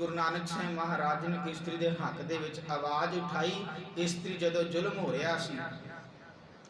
गुरु नानक साहिब महाराज ने इस्त्री के हक दे विच आवाज़ उठाई। इस्त्री जदों जुल्म हो रहा सी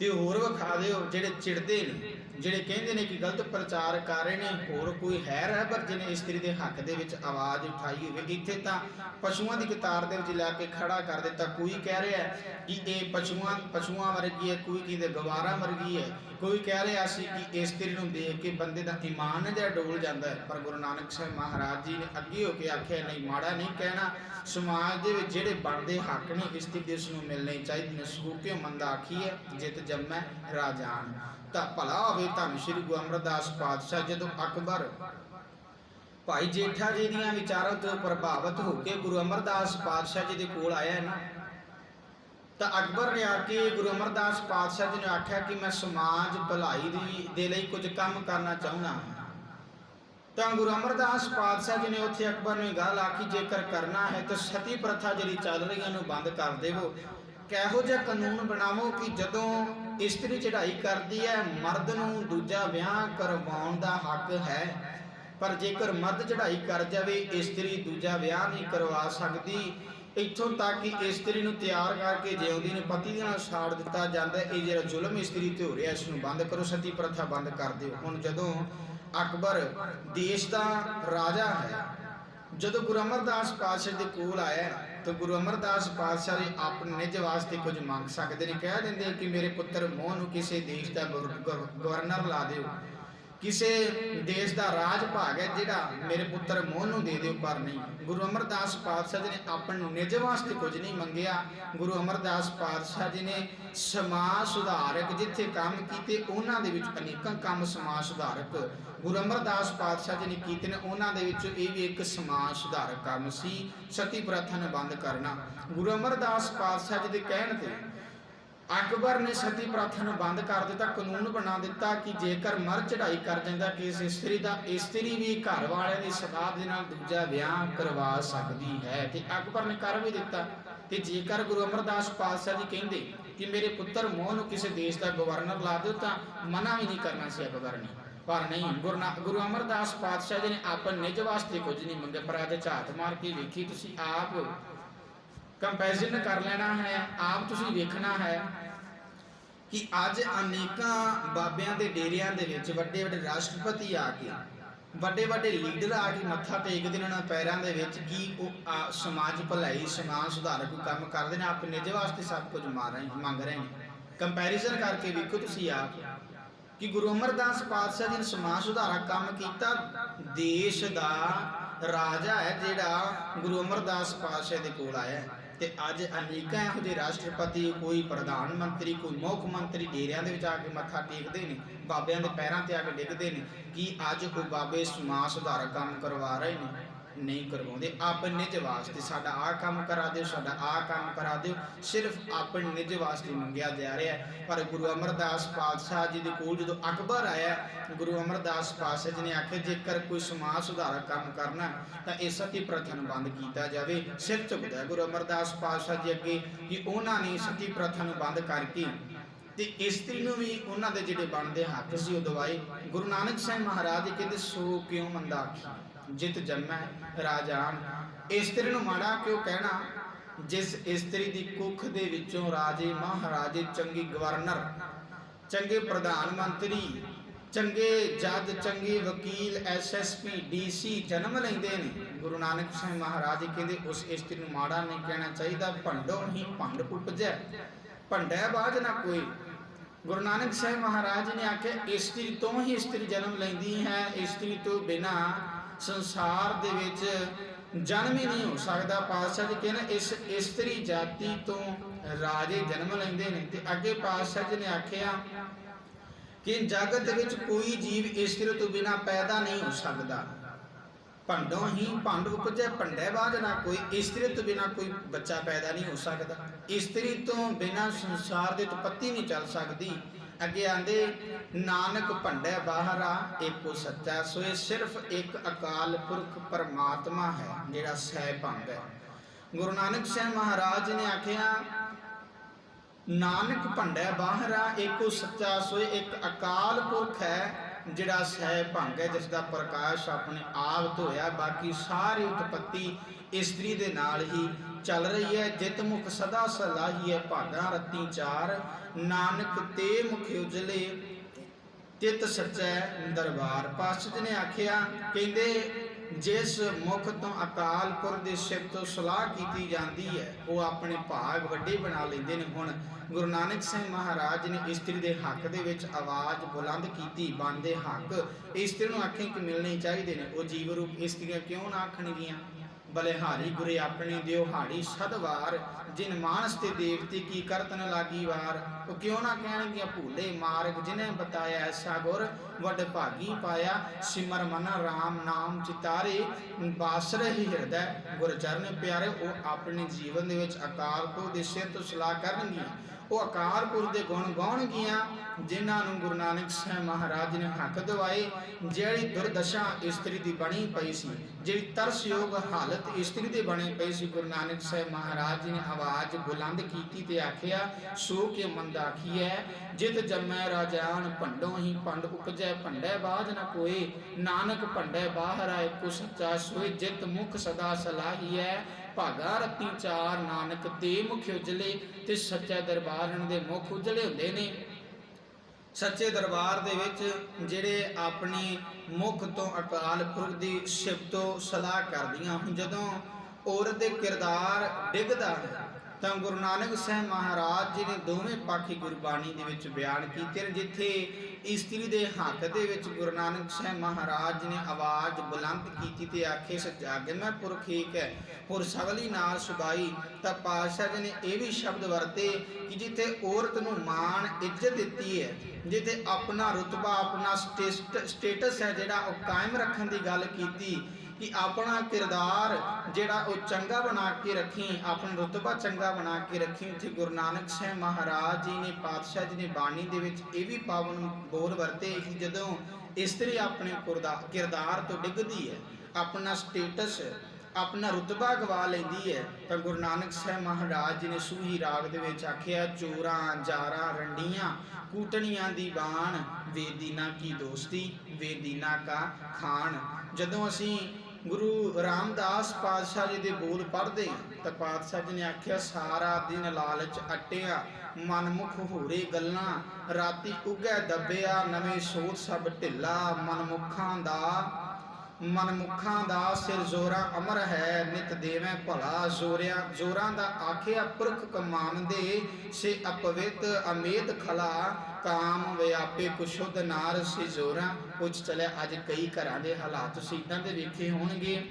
ते होर विखा दिओ जिहड़े चिड़दे ने, जिहड़े कहंदे ने कि गलत प्रचार कर रहे हैं, होर कोई है रहबर जिन्हें इस्त्री के हक दे विच आवाज़ उठाई होवे। इत्थे तां पशुओं की कतार दे विच लैके खड़ा कर दिता। कोई कह रहा है कि ये पशुओं वर्गी है, कोई कहते गवारा वर्गी है, कोई कह रहा सी कि इस्त्री नूं देख के बंदे दा ईमान जिहा डोल जाता है। पर गुरु नानक साहिब महाराज जी ने अगे होके आख्या नहीं, माड़ा नहीं कहना। समाज दे विच जिहड़े बनदे हक ने इस्त्री दे उसनूं मिलने चाहिए ने। सो क्यों मंदा आखीए जित जम्मै राजान। तां भला होवे धन श्री गुरु अमरदास पातशाह जदों अकबर भाई जेठा जी दियां विचारां तो प्रभावित होकर गुरु अमरदास पातशाह जी दे कोल आया है ना, तो अकबर ने आके गुरु अमरदास पातशाह जी ने आख्या कि मैं समाज भलाई दे लई कुछ काम करना चाहुंदा। तो गुरु अमरदास पातशाह जी ने उत्थे अकबर ने गल आखी, जेकर करना है तो सती प्रथा जी चल रही है बंद कर देवो। किहो जिहा कानून बनावो कि जदों इस्त्री चढ़ाई करती है मर्द नूं दूजा विआह करवाउण दा हक है, पर जेकर मर्द चढ़ाई कर जाए इस्त्री दूजा विआह नहीं करवा सकती। इत्थों तक कि इस्त्री नूं तैयार करके जिउंदी ने पति दे नाल साड़ दिता जांदा है। इह जिहड़ा जुल्म इस्त्री ते हो रिहा इस नूं बंद करो, सती प्रथा बंद कर दिओ। हुण जदों अकबर देश का राजा है, जदों गुरु अमरदास पातशाह के कोल आया तो गुरु अमरदास पातशाह ने अपने निज वास्ते कुछ मंग सकते हैं। कह देंगे कि मेरे पुत्र मोह नूं किसी देश का गवर्नर ला दिओ, किसी देश का राज भाग है जिहड़ा मेरे पुत्र मोह नूं दे दिओ। पर नहीं, गुरु अमरदास पातशाह जी ने अपने निज वास्ते कुछ नहीं मंगिया। गुरु अमरदास पातशाह जी ने समाज सुधारक जिथे काम किए उन्हां दे विच अनेकां काम समाज सुधारक गुरु अमरदास पातशाह जी ने कीते ने। उन्हां दे विच इह भी एक समाज सुधारक काम सी सती प्रथा नूं बंद करना। गुरु अमरदास पातशाह जी दे कहण ते अकबर ने सती प्रथा नूं बंद कर दिता, कानून बना दिता कि जेकर मर्द चढ़ाई कर जाता किसी इस्त्री का, इस्त्री भी घर वाले की सलाह के नाल दूजा विआह करवा सकती है। तो अकबर ने कर भी दिता। तो जेकर गुरु अमरदास पातशाह जी कहते कि मेरे पुत्र मोह नूं किसी देश का गवर्नर ला दो तो मना भी नहीं करना सी अकबर ने। पर नहीं, गुरु अमरदास पातशाह जी ने अपने निज वास्ते कुछ नहीं मंगे। पर अज झात मार के वेखी तुसीं आप कंपैरिजन कर लेना है, आप तुसीं वेखना है कि अज अनेकां बाबियां दे डेरियां दे विच वड्डे वड्डे राष्ट्रपति आके वड्डे वड्डे लीडर आके मत्था टेकदे ने उन्हां पैरां दे विच कि वो समाज भलाई समाज सुधारक काम करदे ने, अपने निज वास्ते सब कुछ मंग रहे हैं। कंपैरिजन करके वेखो तुसीं आप कि गुरु अमरदास पातशाह जी ने समाज सुधारक काम किया। देश का राजा है जिहड़ा गुरु अमरदास पातशाह दे कोल आया ते अज अनेकां इहो जिहे राष्ट्रपति, कोई प्रधानमंत्री, कोई मुख मंत्री डेरियां दे विच आके मत्था टेकदे ने, बाबियां दे पैरां ते आके डिगदे ने कि अज कोई बाबे समाज सुधारक काम करवा रहे हैं। नहीं करवाते, अपने निज वास्ते साडा आ काम करा दिओ, साडा आ काम करा दिओ, सिर्फ अपने निज वास्ते मंगिया जा रहा है। पर गुरु अमरदास पातशाह जी के कोल जो अकबर आया, गुरु अमरदास पातशाह जी ने आख्या जेकर कोई समाज सुधारक काम करना तो इस सती प्रथा नूं बंद किया जाए। सिर झुकदा गुरु अमरदास पातशाह जी अगे कि उन्होंने सती प्रथा नूं बंद करके ते इस्त्री नूं भी उन्हां दे जिहड़े बनदे हक सी वो दवाए। गुरु नानक साहिब महाराज जी कहते सो क्यों मंदा आखी जित जम्मै राजान। इस्त्री नूं माड़ा क्यों कहना जिस इस्त्री की कुख दे विचों राजे महाराजे चंगे गवर्नर, चंगे प्रधानमंत्री, चंगे जज, चंगे वकील, SSP, DC जन्म लेंदे ने। गुरु नानक साहिब महाराज कहते उस इस्त्री नूं माड़ा नहीं कहना चाहिए। भंडों ही भंड उपजै, भंडै बाज ना कोई। गुरु नानक साहिब महाराज ने आख्या इस्त्री तो ही इस्त्री जन्म लेंदी है, इस्त्री तो बिना संसार दे विच जन्म ही नहीं हो सकता। पातशाह जी कहना इस इस्त्री जाति तो राजे जन्म लेंदे ने। ते अगे पातशाह जी ने आख्या कि जगत विच कोई जीव इस्त्री तो बिना पैदा नहीं हो सकता। भंडों ही भंड उपजै, भंडै बाज ना कोई। इस्त्री तो बिना कोई बच्चा पैदा नहीं हो सकता। इस्त्री तो बिना संसार की उत्पत्ति नहीं चल सकती। अगे आंदे नानक भंडै बाहरा एको सच्चा। सो ये सिर्फ एक अकाल पुरख परमात्मा है जिहड़ा सहभंग है। गुरु नानक साहिब महाराज ने आख्या नानक भंडै बाहरा एको सच्चा। सो एक अकाल पुरख है ਜਿਹੜਾ ਸਹਿ ਭੰਗ ਹੈ, ਜਿਸ ਦਾ ਪ੍ਰਕਾਸ਼ ਆਪਣੇ ਆਪ ਧੋਇਆ। ਬਾਕੀ ਸਾਰੀ ਉਤਪੱਤੀ ਇਸਤਰੀ ਦੇ ਨਾਲ ਹੀ ਚੱਲ ਰਹੀ ਹੈ। ਜਿਤ ਮੁਖ ਸਦਾ ਸਲਾਹੀ ਹੈ, ਭਾਗਾਂ ਰਤੀ ਚਾਰ, ਨਾਨਕ ਤੇ ਮੁਖ ਉਜਲੇ ਤਿਤ ਸੱਚੈ ਦਰਬਾਰ। ਪਾਤਸ਼ਾਹ ਜੀ ਨੇ ਆਖਿਆ, ਕਹਿੰਦੇ ਜਿਸ ਮੁਖ ਤੋਂ ਅਕਾਲ ਪੁਰਖ ਦੇ ਸਿਫਤ ਤੋਂ ਸਲਾਹ ਕੀਤੀ ਜਾਂਦੀ ਹੈ, ਉਹ ਆਪਣੇ ਭਾਗ ਵੱਡੇ ਬਣਾ ਲੈਂਦੇ ਨੇ। ਹੁਣ ਗੁਰੂ ਨਾਨਕ ਸਾਹਿਬ ਮਹਾਰਾਜ ਨੇ ਇਸਤਰੀ ਦੇ ਹੱਕ ਦੇ ਵਿੱਚ ਆਵਾਜ਼ ਬੁਲੰਦ ਕੀਤੀ। ਬਣਦੇ ਹੱਕ ਇਸਤਰੀ ਨੂੰ ਆਖੇ ਕਿ ਮਿਲਣੇ ਚਾਹੀਦੇ ਨੇ। ਉਹ ਜੀਵ ਰੂਪ ਇਸਤਰੀਆਂ ਕਿਉਂ ਨਾ ਆਖਣਗੀਆਂ? ਬਲਿਹਾਰੀ ਗੁਰੇ ਆਪਣੇ ਦਿਓ ਹਾੜੀ ਸਦਵਾਰ, ਜਿਨ ਮਾਨਸ ਤੇ ਦੇਵਤੇ ਕੀ ਕਰਤਨ ਲਾਗੀ ਵਾਰ। ਉਹ ਕਿਉਂ ਨਾ ਕਹਿਣਗੀਆਂ ਭੂਲੇ ਮਾਰਗ, ਜਿਨੇ ਬਤਾਇਆ ਐਸਾ ਗੁਰ, ਵੱਡ ਭਾਗੀ ਪਾਇਆ। ਸਿਮਰ ਮਨ ਰਾਮ ਨਾਮ ਚਿਤਾਰੇ, ਬਾਸਰ ਹੀ ਹਿਰਦੈ ਗੁਰ ਚਰਨ ਪਿਆਰੇ। ਉਹ ਆਪਣੇ ਜੀਵਨ ਦੇ ਵਿੱਚ ਅਕਾਲ ਪੁਰਖ ਦੇ ਸਿਰ ਤੋਂ ਸਲਾਹ ਕਰਨਗੀਆਂ। ਉਹ ਅਕਾਲ ਪੁਰਖ ਦੇ ਗੁਣ ਗਾਉਣਗੀਆਂ, ਜਿਨ੍ਹਾਂ ਨੂੰ ਗੁਰੂ ਨਾਨਕ ਸਾਹਿਬ ਮਹਾਰਾਜ ਨੇ ਹੱਕ ਦਿਵਾਏ। ਜਿਹੜੀ ਦੁਰਦਸ਼ਾ ਇਸਤਰੀ ਦੀ ਬਣੀ ਪਈ ਸੀ, ਜਿਹੜੀ ਤਰਸਯੋਗ ਹਾਲਤ ਇਸਤਰੀ ਦੇ ਬਣੇ ਪਈ ਸੀ, ਗੁਰੂ ਨਾਨਕ ਸਾਹਿਬ ਮਹਾਰਾਜ ਜੀ ਨੇ ਆਵਾਜ਼ ਬੁਲੰਦ ਕੀਤੀ ਤੇ ਆਖਿਆ, ਸੋ ਕਿ ਮੰਦਾ ਆਖੀਐ ਜਿਤ ਜੰਮੈ ਰਾਜਾਨ, ਭੰਡੋਂ ਹੀ ਭੰਡ ਉਪਜੈ ਭੰਡੈ ਬਾਝ ਨ ਕੋਏ। ਨਾਨਕ ਭੰਡੈ ਬਾਹਰ ਆਏ ਕੋ ਸੱਚਾ ਸੋਏ, ਜਿਤ ਮੁਖ ਸਦਾ ਸਲਾਹੀਐ ਭਾਗਾ ਰਤੀ ਚਾਰ। ਨਾਨਕ ਤੇ ਮੁਖ ਉਜਲੇ ਤੇ ਸੱਚਾ ਦਰਬਾਰ। ਇਹਨਾਂ ਦੇ ਮੁਖ ਉਜਲੇ ਹੁੰਦੇ ਨੇ। ਸੱਚੇ ਦਰਬਾਰ ਦੇ ਵਿੱਚ ਜਿਹੜੇ ਆਪਣੀ ਮੁਖ ਤੋਂ ਅਕਾਲ ਪੁਰਖ ਦੀ ਸਿਫਤੋ ਸਲਾਹ ਕਰਦੀਆਂ। ਹੁਣ ਜਦੋਂ ਔਰਤ ਦੇ ਕਿਰਦਾਰ ਡਿੱਗਦਾ ਹੈ ਤਾਂ ਗੁਰੂ ਨਾਨਕ ਸਾਹਿਬ ਮਹਾਰਾਜ ਜੀ ਨੇ ਦੋਵੇਂ ਪਾਖੀ ਗੁਰਬਾਣੀ ਦੇ ਵਿੱਚ ਬਿਆਨ ਕੀਤੇ ਨੇ। ਜਿੱਥੇ ਇਸਤਰੀ ਦੇ ਹੱਕ ਦੇ ਵਿੱਚ ਗੁਰੂ ਨਾਨਕ ਸਾਹਿਬ ਮਹਾਰਾਜ ਜੀ ਨੇ ਆਵਾਜ਼ ਬੁਲੰਦ ਕੀਤੀ ਤੇ ਆਖੇ ਸਜਾਗੇ ਮੈਂ ਪੁਰਖ ਏਕ ਹੈ ਹੋਰ ਸਗਲੀ ਨਾਲ ਸੁਭਾਈ। ਤਾਂ ਪਾਤਸ਼ਾਹ ਜੀ ਨੇ ਇਹ ਵੀ ਸ਼ਬਦ ਵਰਤੇ ਕਿ ਜਿੱਥੇ ਔਰਤ ਨੂੰ ਮਾਣ ਇੱਜ਼ਤ ਦਿੱਤੀ ਹੈ, ਜਿੱਥੇ ਆਪਣਾ ਰੁਤਬਾ ਆਪਣਾ ਸਟੇਟਸ ਹੈ ਜਿਹੜਾ ਉਹ ਕਾਇਮ ਰੱਖਣ ਦੀ ਗੱਲ ਕੀਤੀ ਕਿ ਆਪਣਾ ਕਿਰਦਾਰ ਜਿਹੜਾ ਉਹ ਚੰਗਾ ਬਣਾ ਕੇ ਰੱਖੀ, ਆਪਣਾ ਰੁਤਬਾ ਚੰਗਾ ਬਣਾ ਕੇ ਰੱਖੀ। ਉੱਥੇ ਗੁਰੂ ਨਾਨਕ ਸਾਹਿਬ ਮਹਾਰਾਜ ਜੀ ਨੇ ਪਾਤਸ਼ਾਹ ਜੀ ਨੇ ਬਾਣੀ ਦੇ ਵਿੱਚ ਇਹ ਵੀ ਪਾਵਨ ਬੋਲ ਵਰਤੇ ਕਿ ਜਦੋਂ ਇਸਤਰੀ ਆਪਣੇ ਕਿਰਦਾਰ ਤੋਂ ਡਿੱਗਦੀ ਹੈ, ਆਪਣਾ ਸਟੇਟਸ ਆਪਣਾ ਰੁਤਬਾ ਗਵਾ ਲੈਂਦੀ ਹੈ, ਤਾਂ ਗੁਰੂ ਨਾਨਕ ਸਾਹਿਬ ਮਹਾਰਾਜ ਜੀ ਨੇ ਸੂਹੀ ਰਾਗ ਦੇ ਵਿੱਚ ਆਖਿਆ, ਚੋਰਾਂ ਜਾਰਾਂ ਰੰਡੀਆਂ ਕੂਟਣੀਆਂ ਦੀ ਬਾਣ, ਵੇਦੀਨਾ ਕੀ ਦੋਸਤੀ ਵੇਦੀਨਾ ਕਾ ਖਾਣ। ਜਦੋਂ ਅਸੀਂ ਗੁਰੂ ਰਾਮਦਾਸ ਪਾਤਸ਼ਾਹ ਜੀ ਦੇ ਬੋਲ ਪੜ੍ਹਦੇ ਤਾਂ ਪਾਤਸ਼ਾਹ ਜੀ ਨੇ ਆਖਿਆ, ਸਾਰਾ ਦਿਨ ਲਾਲਚ ਅਟਿਆ ਮਨਮੁਖ ਹੋਰੇ ਗੱਲਾਂ, ਰਾਤੀ ਉੱਗੈ ਦੱਬਿਆ ਨਵੇਂ ਸੋਚ ਸਭ ਢਿੱਲਾ। ਮਨਮੁਖਾਂ ਦਾ ਸਿਰ ਜ਼ੋਰਾ ਅਮਰ ਹੈ, ਨਿਤ ਦੇਵੈ ਭਲਾ ਜ਼ੋਰਾਂ ਦਾ ਆਖਿਆ ਪੁਰਖ ਕਮਾਨਦੇ, ਸੇ ਅਪਵਿੱਤ ਅਮੇਦ ਖਲਾ ਕਾਮ ਵਿਆਪੇ ਕੁਸ਼ੁੱਧ ਨਾਰ ਸੇ ਜ਼ੋਰਾਂ। ਕੁਝ ਚਲੇ ਅੱਜ ਕਈ ਘਰਾਂ ਦੇ ਹਾਲਾਤ ਤੁਸੀਂ ਇੱਦਾਂ ਦੇ ਵੇਖੇ ਹੋਣਗੇ,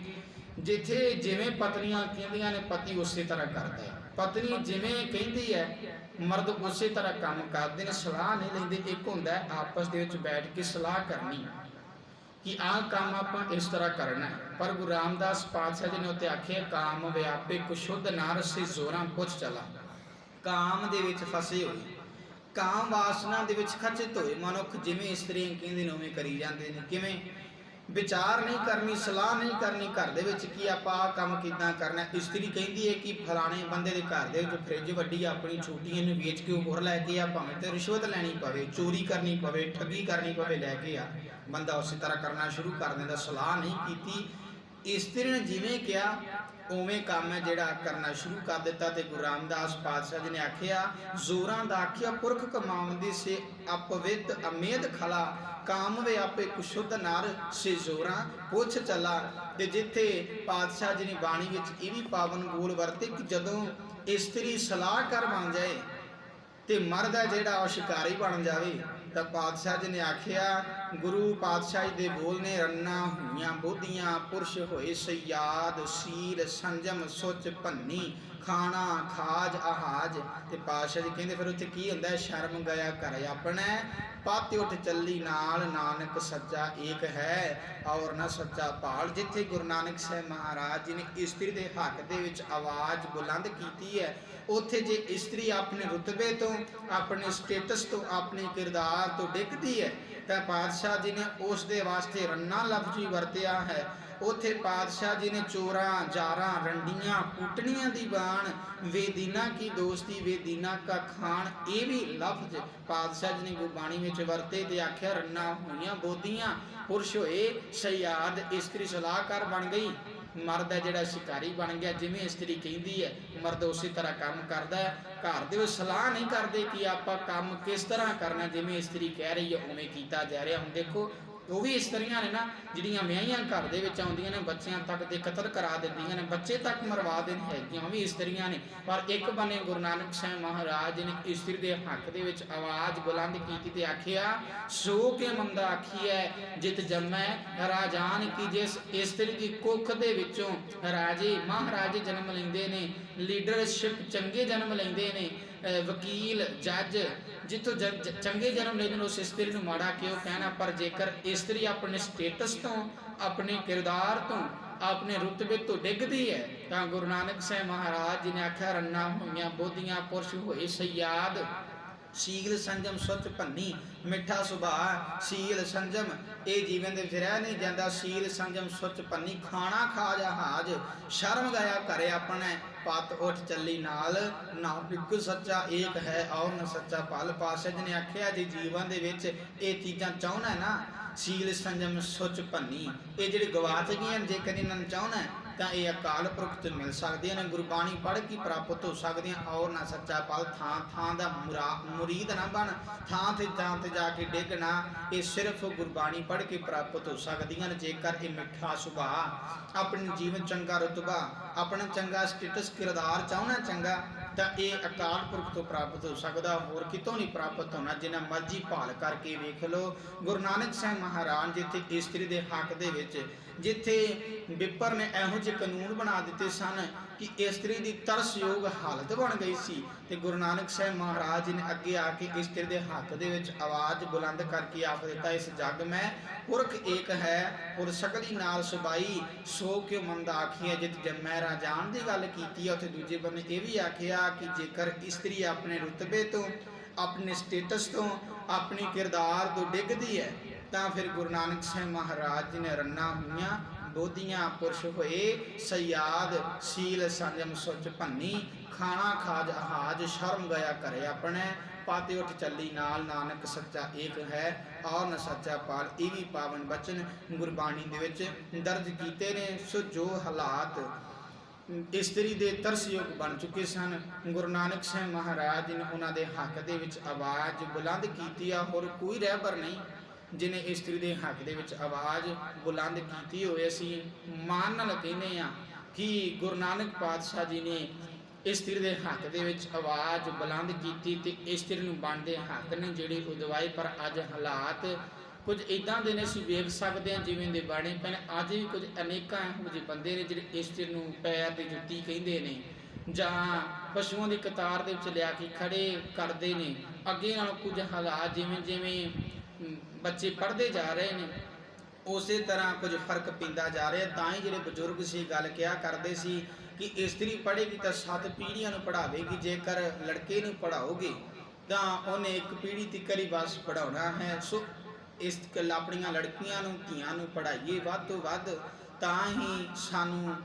ਜਿੱਥੇ ਜਿਵੇਂ ਪਤਨੀਆਂ ਕਹਿੰਦੀਆਂ ਨੇ ਪਤੀ ਉਸੇ ਤਰ੍ਹਾਂ ਕਰਦਾ ਹੈ, ਪਤਨੀ ਜਿਵੇਂ ਕਹਿੰਦੀ ਹੈ ਮਰਦ ਉਸੇ ਤਰ੍ਹਾਂ ਕੰਮ ਕਰਦੇ ਨੇ, ਸਲਾਹ ਨਹੀਂ ਲੈਂਦੇ। ਇੱਕ ਹੁੰਦਾ ਹੈ ਆਪਸ ਦੇ ਵਿੱਚ ਬੈਠ ਕੇ ਸਲਾਹ ਕਰਨੀ ਕਿ ਆਹ ਕੰਮ ਆਪਾਂ ਇਸ ਤਰ੍ਹਾਂ ਕਰਨਾ ਹੈ। ਪਰ ਗੁਰੂ ਰਾਮਦਾਸ ਪਾਤਸ਼ਾਹ ਜੀ ਨੇ ਉੱਤੇ ਆਖਿਆ, ਕਾਮ ਵਿਆਪੇ ਕੁਸ਼ੁੱਧ ਨਾਰ ਸੇ ਜ਼ੋਰਾਂ ਪੁੱਛ ਚਲਾ। ਕਾਮ ਦੇ ਵਿੱਚ ਫਸੇ ਹੋਏ, ਕਾਮ ਵਾਸਨਾ ਦੇ ਵਿੱਚ ਖਚਿਤ ਹੋਏ ਮਨੁੱਖ ਜਿਵੇਂ ਇਸਤਰੀਆਂ ਕਹਿੰਦੇ ਨੇ ਉਵੇਂ ਕਰੀ ਜਾਂਦੇ ਨੇ। ਕਿਵੇਂ? ਵਿਚਾਰ ਨਹੀਂ ਕਰਨੀ, ਸਲਾਹ ਨਹੀਂ ਕਰਨੀ ਘਰ ਦੇ ਵਿੱਚ ਕਿ ਆਪਾਂ ਆਹ ਕੰਮ ਕਿੱਦਾਂ ਕਰਨਾ। ਇਸਤਰੀ ਕਹਿੰਦੀ ਹੈ ਕਿ ਫਲਾਣੇ ਬੰਦੇ ਦੇ ਘਰ ਦੇ ਵਿੱਚ ਫਰਿੱਜ ਵੱਡੀ ਆਪਣੀ ਛੋਟੀ, ਇਹਨੂੰ ਵੇਚ ਕੇ ਹੋਰ ਲੈ ਕੇ ਆ, ਭਾਵੇਂ ਤੇ ਰਿਸ਼ਵਤ ਲੈਣੀ ਪਵੇ, ਚੋਰੀ ਕਰਨੀ ਪਵੇ, ਠੱਗੀ ਕਰਨੀ ਪਵੇ, ਲੈ ਕੇ ਆ। ਬੰਦਾ ਉਸੇ ਤਰ੍ਹਾਂ ਕਰਨਾ ਸ਼ੁਰੂ ਕਰ ਦਿੰਦਾ। ਸਲਾਹ ਨਹੀਂ ਕੀਤੀ, ਇਸਤਰੀ ਨੇ ਜਿਵੇਂ ਕਿਹਾ ਉਵੇਂ ਕੰਮ ਹੈ ਜਿਹੜਾ ਕਰਨਾ ਸ਼ੁਰੂ ਕਰ ਦਿੱਤਾ। ਤੇ ਗੁਰੂ ਰਾਮਦਾਸ ਪਾਤਸ਼ਾਹ ਜੀ ਨੇ ਆਖਿਆ, ਜ਼ੋਰਾਂ ਦਾ ਆਖਿਆ ਪੁਰਖ ਕਮਾਉਂਦੇ ਸੇ ਅਪਵਿੱਤ ਅਮੇਦ ਖਲਾ, ਕਾਮ ਵਿਆਪੇ ਕੁਸ਼ੁੱਧ ਨਾਰ ਸੇ ਜ਼ੋਰਾਂ ਪੁੱਛ ਚਲਾ। ਤੇ ਜਿੱਥੇ ਪਾਤਸ਼ਾਹ ਜੀ ਨੇ ਬਾਣੀ ਵਿੱਚ ਇਹ ਵੀ ਪਾਵਨ ਬੋਲ ਵਰਤੇ ਕਿ ਜਦੋਂ ਇਸਤਰੀ ਸਲਾਹਕਾਰ ਬਣ ਜਾਏ ਤੇ ਮਰਦ ਹੈ ਜਿਹੜਾ ਉਹ ਸ਼ਿਕਾਰੀ ਬਣ ਜਾਵੇ, ਤਾਂ ਪਾਤਸ਼ਾਹ ਜੀ ਨੇ ਆਖਿਆ, ਗੁਰੂ ਪਾਤਸ਼ਾਹ ਜੀ ਦੇ ਬੋਲ ਨੇ, ਰੰਨਾ ਹੋਈਆਂ ਬੋਧੀਆਂ ਪੁਰਸ਼ ਹੋਏ ਸਯਾਦ, ਸੀਲ ਸੰਜਮ ਸੁਚ ਭੰਨੀ, ਖਾਣਾ ਖਾਜ ਆਹਾਜ। ਤੇ ਪਾਤਸ਼ਾਹ ਜੀ ਕਹਿੰਦੇ ਫਿਰ ਉੱਥੇ ਕੀ ਹੁੰਦਾ, ਸ਼ਰਮ ਗਿਆ ਘਰ ਆਪਣਾ, ਪਾਤੇ ਉੱਠ ਚੱਲੀ ਨਾਲ, ਨਾਨਕ ਸੱਚਾ ਏਕ ਹੈ ਔਰ ਨਾ ਸੱਚਾ ਭਾਲ। ਜਿੱਥੇ ਗੁਰੂ ਨਾਨਕ ਸਾਹਿਬ ਮਹਾਰਾਜ ਜੀ ਨੇ ਇਸਤਰੀ ਦੇ ਹੱਕ ਦੇ ਵਿੱਚ ਆਵਾਜ਼ ਬੁਲੰਦ ਕੀਤੀ ਹੈ, ਉੱਥੇ ਜੇ ਇਸਤਰੀ ਆਪਣੇ ਰੁਤਬੇ ਤੋਂ, ਆਪਣੇ ਸਟੇਟਸ ਤੋਂ, ਆਪਣੇ ਕਿਰਦਾਰ ਤੋਂ ਡਿੱਗਦੀ ਹੈ ਤਾਂ ਪਾਤਸ਼ਾਹ ਜੀ ਨੇ ਉਸ ਦੇ ਵਾਸਤੇ ਰੰਨਾ ਲਫ਼ਜ਼ ਹੀ ਵਰਤਿਆ ਹੈ। ਉਥੇ ਪਾਤਸ਼ਾਹ ਜੀ ਨੇ ਚੋਰਾਂ ਜਾਰਾਂ ਰੰਡੀਆਂ ਕੁੱਟਣੀਆਂ ਦੀ ਬਾਣ, ਵੇ ਦੀਨਾ ਕੀ ਦੋਸਤੀ ਵੇ ਦੀਨਾ ਕਾ ਖਾਣ, ਇਹ ਵੀ ਲਫ਼ਜ਼ ਪਾਤਸ਼ਾਹ ਜੀ ਨੇ ਗੁਰਬਾਣੀ ਵਿੱਚ ਵਰਤੇ ਤੇ ਆਖਿਆ ਰੰਨਾਂ ਹੋਈਆਂ ਬੋਦੀਆਂ, ਪੁਰਸ਼ ਹੋਏ ਸਯਾਦ, ਇਸਤਰੀ ਸਲਾਹਕਾਰ ਬਣ ਗਈ। ਮਰਦ ਹੈ ਜਿਹੜਾ ਸ਼ਿਕਾਰੀ ਬਣ ਗਿਆ, ਜਿਵੇਂ ਇਸਤਰੀ ਕਹਿੰਦੀ ਹੈ ਮਰਦ ਉਸੇ ਤਰ੍ਹਾਂ ਕੰਮ ਕਰਦਾ ਹੈ। ਘਰ ਦੇ ਵਿੱਚ ਸਲਾਹ ਨਹੀਂ ਕਰਦੇ ਕਿ ਆਪਾਂ ਕੰਮ ਕਿਸ ਤਰ੍ਹਾਂ ਕਰਨਾ, ਜਿਵੇਂ ਇਸਤਰੀ ਕਹਿ ਰਹੀ ਹੈ ਉਵੇਂ ਕੀਤਾ ਜਾ ਰਿਹਾ। ਹੁਣ ਦੇਖੋ ਉਹ ਵੀ ਇਸਤਰੀਆਂ ਨੇ ਨਾ ਜਿਹੜੀਆਂ ਵਿਆਹੀਆਂ ਘਰ ਦੇ ਵਿੱਚ ਆਉਂਦੀਆਂ ਨੇ, ਬੱਚਿਆਂ ਤੱਕ ਦੇ ਕਤਲ ਕਰਾ ਦਿੰਦੀਆਂ ਨੇ, ਬੱਚੇ ਤੱਕ ਮਰਵਾ ਦੇਣ ਹੈਗੀਆਂ, ਉਹ ਵੀ ਇਸਤਰੀਆਂ ਨੇ। ਪਰ ਇੱਕ ਬੰਨੇ ਗੁਰੂ ਨਾਨਕ ਸਾਹਿਬ ਮਹਾਰਾਜ ਨੇ ਇਸਤਰੀ ਦੇ ਹੱਕ ਦੇ ਵਿੱਚ ਆਵਾਜ਼ ਬੁਲੰਦ ਕੀਤੀ ਤੇ ਆਖਿਆ, ਸੋ ਕੇ ਮੰਦਾ ਆਖੀਐ ਜਿਤ ਜੰਮੈ ਰਾਜਾਨ ਕੀ, ਜਿਸ ਇਸਤਰੀ ਦੀ ਕੁੱਖ ਦੇ ਵਿੱਚੋਂ ਰਾਜੇ ਮਹਾਰਾਜੇ ਜਨਮ ਲੈਂਦੇ ਨੇ, ਲੀਡਰਸ਼ਿਪ ਚੰਗੇ ਜਨਮ ਲੈਂਦੇ ਨੇ, ਵਕੀਲ ਜੱਜ ਜਿੱਥੋਂ ਚੰਗੇ ਜਨਮ ਲੈਂਦੇ ਨੇ, ਉਸ ਇਸਤਰੀ ਨੂੰ ਮਾੜਾ ਕਿਉਂ ਕਹਿਣਾ। ਪਰ ਜੇਕਰ ਇਸਤਰੀ ਆਪਣੇ ਸਟੇਟਸ ਤੋਂ, ਆਪਣੇ ਕਿਰਦਾਰ ਤੋਂ, ਆਪਣੇ ਰੁਤਬੇ ਤੋਂ ਡਿੱਗਦੀ ਹੈ ਤਾਂ ਗੁਰੂ ਨਾਨਕ ਸਾਹਿਬ ਮਹਾਰਾਜ ਜੀ ਨੇ ਆਖਿਆ ਰੰਨਾਂ ਹੋਈਆਂ ਬੋਧੀਆਂ, ਪੁਰਸ਼ ਹੋਏ ਸਯਾਦ, ਸੀਲ ਸੰਜਮ ਸੁੱਚ ਭੰਨੀ, ਮਿੱਠਾ ਸੁਭਾਅ ਸੀਲ ਸੰਜਮ ਇਹ ਜੀਵਨ ਦੇ ਵਿੱਚ ਰਹਿ ਨਹੀਂ ਜਾਂਦਾ। ਸੀਲ ਸੰਜਮ ਸੁੱਚ ਭੰਨੀ, ਖਾਣਾ ਖਾ ਜਹਾਜ, ਸ਼ਰਮ ਗਿਆ ਘਰੇ ਆਪਣੇ, ਪਤ ਉੱਠ ਚੱਲੀ ਨਾਲ, ਨਾਮ ਇੱਕੋ ਸੱਚਾ ਏਕ ਹੈ ਔਰ ਨ ਸੱਚਾ ਭਲ। ਪਾਤਸ਼ਾਹ ਜੀ ਨੇ ਆਖਿਆ ਜੇ ਜੀਵਨ ਦੇ ਵਿੱਚ ਇਹ ਚੀਜ਼ਾਂ ਚਾਹੁੰਦਾ ਨਾ, ਸੀਲ ਸੰਜਮ ਸੁੱਚ ਭੰਨੀ, ਇਹ ਜਿਹੜੇ ਗਵਾਚ ਗਈਆਂ ਜੇਕਰ ਇਹਨਾਂ ਨੂੰ ਚਾਹੁੰਦਾ ਤਾਂ ਇਹ ਅਕਾਲ ਪੁਰਖ ਤੋਂ ਮਿਲ ਸਕਦੀਆਂ ਨੇ, ਗੁਰਬਾਣੀ ਪੜ੍ਹ ਕੇ ਪ੍ਰਾਪਤ ਹੋ ਸਕਦੀਆਂ। ਔਰ ਨਾ ਸੱਚਾ ਪਲ, ਥਾਂ ਥਾਂ ਦਾ ਮੁਰੀਦ ਨਾ ਬਣ, ਥਾਂ ਤੇ ਜਾ ਕੇ ਡਿੱਗਣਾ, ਇਹ ਸਿਰਫ ਗੁਰਬਾਣੀ ਪੜ੍ਹ ਕੇ ਪ੍ਰਾਪਤ ਹੋ ਸਕਦੀਆਂ ਨੇ। ਜੇਕਰ ਇਹ ਮਿੱਠਾ ਸੁਭਾਅ, ਆਪਣੀ ਜੀਵਨ ਚੰਗਾ ਰੁਤਬਾ, ਆਪਣਾ ਚੰਗਾ ਸਟੇਟਸ ਕਿਰਦਾਰ ਚਾਹੁੰਦਾ ਚੰਗਾ, ਤਾਂ ਇਹ ਅਕਾਲ ਪੁਰਖ ਤੋਂ ਪ੍ਰਾਪਤ ਹੋ ਸਕਦਾ, ਹੋਰ ਕਿਤੋਂ ਨਹੀਂ ਪ੍ਰਾਪਤ ਹੋਣਾ। ਜਿੰਨਾ ਮਰਜ਼ੀ ਭਾਲ ਕਰਕੇ ਵੇਖ ਲਓ। ਗੁਰੂ ਨਾਨਕ ਸਾਹਿਬ ਮਹਾਰਾਜ ਜਿੱਥੇ ਇਸਤਰੀ ਦੇ ਹੱਕ ਦੇ ਵਿੱਚ, ਜਿੱਥੇ ਵਿਪਰ ਨੇ ਇਹੋ ਜਿਹੇ ਕਾਨੂੰਨ ਬਣਾ ਦਿੱਤੇ ਸਨ ਕਿ ਇਸਤਰੀ ਦੀ ਤਰਸਯੋਗ ਹਾਲਤ ਬਣ ਗਈ ਸੀ, ਤੇ ਗੁਰੂ ਨਾਨਕ ਸਾਹਿਬ ਮਹਾਰਾਜ ਜੀ ਨੇ ਅੱਗੇ ਆ ਕੇ ਇਸਤਰੀ ਦੇ ਹੱਕ ਦੇ ਵਿੱਚ ਆਵਾਜ਼ ਬੁਲੰਦ ਕਰਕੇ ਆਖ ਦਿੱਤਾ, ਇਸ ਜੱਗ ਮੈਂ ਪੁਰਖ ਏਕ ਹੈ ਔਰ ਸਕਲੀ ਨਾਲ ਸੁਬਾਈ, ਸੋ ਕਿਉ ਮੰਦਾ ਆਖੀਐ ਜਿਤ ਜੰਮੈ ਰਾਜਾਨ ਦੀ ਗੱਲ ਕੀਤੀ ਹੈ। ਉੱਥੇ ਦੂਜੇ ਬੰਨੇ ਇਹ ਵੀ ਆਖਿਆ ਕਿ ਜੇਕਰ ਇਸਤਰੀ ਆਪਣੇ ਰੁਤਬੇ ਤੋਂ, ਆਪਣੇ ਸਟੇਟਸ ਤੋਂ, ਆਪਣੀ ਕਿਰਦਾਰ ਤੋਂ ਡਿੱਗਦੀ ਹੈ ਤਾਂ ਫਿਰ ਗੁਰੂ ਨਾਨਕ ਸਾਹਿਬ ਮਹਾਰਾਜ ਜੀ ਨੇ ਰੰਨਾਂ ਹੋਈਆਂ ਬੋਧੀਆਂ, ਪੁਰਸ਼ ਹੋਏ ਸਯਾਦ, ਸੀਲ ਸੰਜਮ ਸੁੱਚ ਭੰਨੀ, ਖਾਣਾ ਖਾ ਜਹਾਜ, ਸ਼ਰਮ ਗਿਆ ਘਰੇ ਆਪਣੇ, ਪਾਤੇ ਉੱਠ ਚੱਲੀ ਨਾਲ, ਨਾਨਕ ਸੱਚਾ ਏਕ ਹੈ ਔਰ ਨ ਸੱਚਾ ਪਾਲ। ਇਹ ਵੀ ਪਾਵਨ ਬਚਨ ਗੁਰਬਾਣੀ ਦੇ ਵਿੱਚ ਦਰਜ ਕੀਤੇ ਨੇ। ਸੋ ਜੋ ਹਾਲਾਤ ਇਸਤਰੀ ਦੇ ਤਰਸਯੋਗ ਬਣ ਚੁੱਕੇ ਸਨ, ਗੁਰੂ ਨਾਨਕ ਸਾਹਿਬ ਮਹਾਰਾਜ ਜੀ ਨੇ ਉਹਨਾਂ ਦੇ ਹੱਕ ਦੇ ਵਿੱਚ ਆਵਾਜ਼ ਬੁਲੰਦ ਕੀਤੀ ਆ। ਹੋਰ ਕੋਈ ਰਹਿਬਰ ਨਹੀਂ ਜਿਹਨੇ ਇਸਤਰੀ ਦੇ ਹੱਕ ਦੇ ਵਿੱਚ ਆਵਾਜ਼ ਬੁਲੰਦ ਕੀਤੀ ਹੋਵੇ। ਅਸੀਂ ਮਾਣ ਨਾਲ ਕਹਿੰਦੇ ਹਾਂ ਕਿ ਗੁਰੂ ਨਾਨਕ ਪਾਤਸ਼ਾਹ ਜੀ ਨੇ ਇਸਤਰੀ ਦੇ ਹੱਕ ਦੇ ਵਿੱਚ ਆਵਾਜ਼ ਬੁਲੰਦ ਕੀਤੀ ਤੇ ਇਸਤਰੀ ਨੂੰ ਬਣਦੇ ਹੱਕ ਨੇ ਜਿਹੜੇ ਉਹ ਦਿਵਾਏ। ਪਰ ਅੱਜ ਹਾਲਾਤ ਕੁਝ ਇੱਦਾਂ ਦੇ ਨੇ, ਅਸੀਂ ਵੇਖ ਸਕਦੇ ਹਾਂ ਜਿਵੇਂ ਦੇ ਬਾਣੇ ਪਏ ਨੇ। ਅੱਜ ਵੀ ਕੁਝ ਅਨੇਕਾਂ ਇਹੋ ਜਿਹੇ ਬੰਦੇ ਨੇ ਜਿਹੜੇ ਇਸਤਰੀ ਨੂੰ ਪੈਰ ਦੀ ਜੁੱਤੀ ਕਹਿੰਦੇ ਨੇ, ਜਾਂ ਪਸ਼ੂਆਂ ਦੀ ਕਤਾਰ ਦੇ ਵਿੱਚ ਲਿਆ ਕੇ ਖੜੇ ਕਰਦੇ ਨੇ। ਅੱਗੇ ਨਾਲ ਕੁਝ ਹਾਲਾਤ ਜਿਵੇਂ ਜਿਵੇਂ ਬੱਚੇ ਪੜ੍ਹਦੇ ਜਾ ਰਹੇ ਨੇ ਉਸੇ ਤਰ੍ਹਾਂ ਕੁਝ ਫਰਕ ਪੈਂਦਾ ਜਾ ਰਿਹਾ। ਤਾਂ ਹੀ ਜਿਹੜੇ ਬਜ਼ੁਰਗ ਸੀ ਗੱਲ ਕਿਹਾ ਕਰਦੇ ਸੀ ਕਿ ਇਸਤਰੀ ਪੜ੍ਹੇਗੀ ਤਾਂ 7 ਪੀੜ੍ਹੀਆਂ ਨੂੰ ਪੜ੍ਹਾਵੇਗੀ, ਜੇਕਰ ਲੜਕੇ ਨੂੰ ਪੜ੍ਹਾਓਗੇ ਤਾਂ ਉਹਨੇ 1 ਪੀੜ੍ਹੀ ਤੀਕਰ ਹੀ ਬਸ ਪੜ੍ਹਾਉਣਾ ਹੈ। ਸੋ ਇਸ ਆਪਣੀਆਂ ਲੜਕੀਆਂ ਨੂੰ, ਧੀਆਂ ਨੂੰ ਪੜ੍ਹਾਈਏ ਵੱਧ ਤੋਂ ਵੱਧ, ਤਾਂ ਹੀ ਸਾਨੂੰ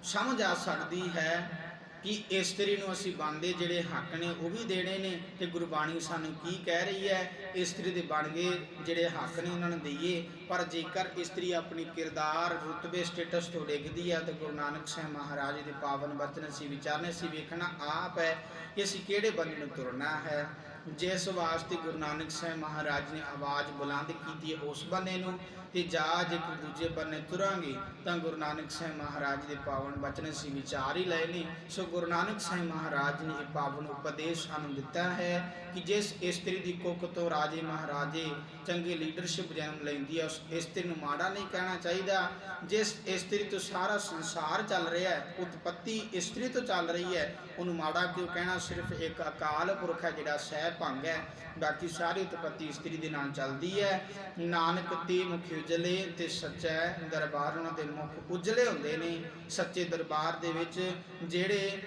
ਸਮਝ ਆ ਸਕਦੀ ਹੈ ਕਿ ਇਸਤਰੀ ਨੂੰ ਅਸੀਂ ਬਣਦੇ ਜਿਹੜੇ ਹੱਕ ਨੇ ਉਹ ਵੀ ਦੇਣੇ ਨੇ, ਤੇ ਗੁਰਬਾਣੀ ਸਾਨੂੰ ਕੀ ਕਹਿ ਰਹੀ ਹੈ, ਇਸਤਰੀ ਦੇ ਬਣ ਗਏ ਜਿਹੜੇ ਹੱਕ ਨੇ ਉਹਨਾਂ ਨੂੰ ਦਈਏ। ਪਰ ਜੇਕਰ ਇਸਤਰੀ ਆਪਣੀ ਕਿਰਦਾਰ, ਰੁਤਬੇ, ਸਟੇਟਸ ਤੋਂ ਡਿੱਗਦੀ ਹੈ ਤਾਂ ਗੁਰੂ ਨਾਨਕ ਸਾਹਿਬ ਮਹਾਰਾਜ ਦੇ ਪਾਵਨ ਬਚਨ ਅਸੀਂ ਵਿਚਾਰਨੇ, ਅਸੀਂ ਵੇਖਣਾ ਆਪ ਹੈ ਕਿ ਅਸੀਂ ਕਿਹੜੇ ਬੰਦੇ ਨੂੰ ਤੁਰਨਾ ਹੈ। ਜਿਸ ਵਾਸਤੇ ਗੁਰੂ ਨਾਨਕ ਸਾਹਿਬ ਮਹਾਰਾਜ ਨੇ ਆਵਾਜ਼ ਬੁਲੰਦ ਕੀਤੀ ਹੈ ਉਸ ਬੰਦੇ ਨੂੰ, ਤੇ ਜਾ ਜੇ ਦੂਜੇ ਬੰਨੇ ਤੁਰਾਂਗੇ ਤਾਂ ਗੁਰੂ ਨਾਨਕ ਸਾਹਿਬ ਮਹਾਰਾਜ ਦੇ ਪਾਵਨ ਬਚਨ ਅਸੀਂ ਵਿਚਾਰ ਹੀ ਲਏ ਨੇ। ਸੋ ਗੁਰੂ ਨਾਨਕ ਸਾਹਿਬ ਮਹਾਰਾਜ ਨੇ ਇਹ ਪਾਵਨ ਉਪਦੇਸ਼ ਸਾਨੂੰ ਦਿੱਤਾ ਹੈ ਕਿ ਜਿਸ ਇਸਤਰੀ ਦੀ ਕੁੱਖ ਤੋਂ ਰਾਜੇ ਮਹਾਰਾਜੇ ਚੰਗੀ ਲੀਡਰਸ਼ਿਪ ਜਨਮ ਲੈਂਦੀ ਹੈ, ਉਸ ਇਸਤਰੀ ਨੂੰ ਮਾੜਾ ਨਹੀਂ ਕਹਿਣਾ ਚਾਹੀਦਾ। ਜਿਸ ਇਸਤਰੀ ਤੋਂ ਸਾਰਾ ਸੰਸਾਰ ਚੱਲ ਰਿਹਾ ਹੈ, ਉਤਪੱਤੀ ਇਸਤਰੀ ਤੋਂ ਚੱਲ ਰਹੀ ਹੈ, ਉਹਨੂੰ ਮਾੜਾ ਕਿਉਂ ਕਹਿਣਾ। ਸਿਰਫ ਇੱਕ ਅਕਾਲ ਪੁਰਖ ਹੈ ਜਿਹੜਾ ਸਹਿ ਭੰਗ ਹੈ, ਬਾਕੀ ਸਾਰੀ ਉਤਪੱਤੀ ਇਸਤਰੀ ਦੇ ਨਾਲ ਚੱਲਦੀ ਹੈ। ਨਾਨਕ ਤੇ ਮੁਖ ਉਜਲੇ ਤੇ ਸੱਚਾ ਦਰਬਾਰ, ਉਹਨਾਂ ਦੇ ਮੁਖ ਉਜਲੇ ਹੁੰਦੇ ਨੇ। ਸੱਚੇ ਦਰਬਾਰ ਦੇ ਵਿੱਚ ਜਿਹੜੇ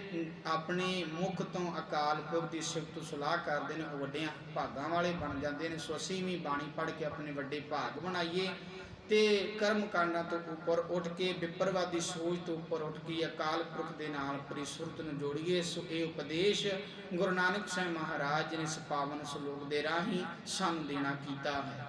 ਆਪਣੇ ਮੁਖ ਤੋਂ ਅਕਾਲ ਪੁਰਖ ਦੀ ਸਿਫਤ ਸਲਾਹ ਕਰਦੇ ਨੇ ਉਹ ਵੱਡਿਆਂ ਭਾਗਾਂ ਵਾਲੇ ਬਣ ਜਾਂਦੇ ਨੇ। ਸੋ ਅਸੀਂ ਵੀ ਬਾਣੀ ਪੜ੍ਹ ਕੇ ਆਪਣੇ ਵੱਡੇ ਭਾਗ ਬਣਾਈਏ ਤੇ ਕਰਮ ਕਾਂਡਾਂ ਤੋਂ ਉੱਪਰ ਉੱਠ ਕੇ ਵਿਪਰਵਾਦੀ ਸੋਚ ਤੋਂ ਉੱਪਰ ਉੱਠ ਕੇ ਅਕਾਲ ਪੁਰਖ ਦੇ ਨਾਲ ਆਪਣੀ ਸੁਰਤ ਨੂੰ ਜੋੜੀਏ। ਸੋ ਇਹ ਉਪਦੇਸ਼ ਗੁਰੂ ਨਾਨਕ ਸਾਹਿਬ ਮਹਾਰਾਜ ਜੀ ਨੇ ਇਸ ਪਾਵਨ ਸ਼ਲੋਕ ਦੇ ਰਾਹੀਂ ਸਾਨੂੰ ਦੇਣਾ ਕੀਤਾ ਹੈ।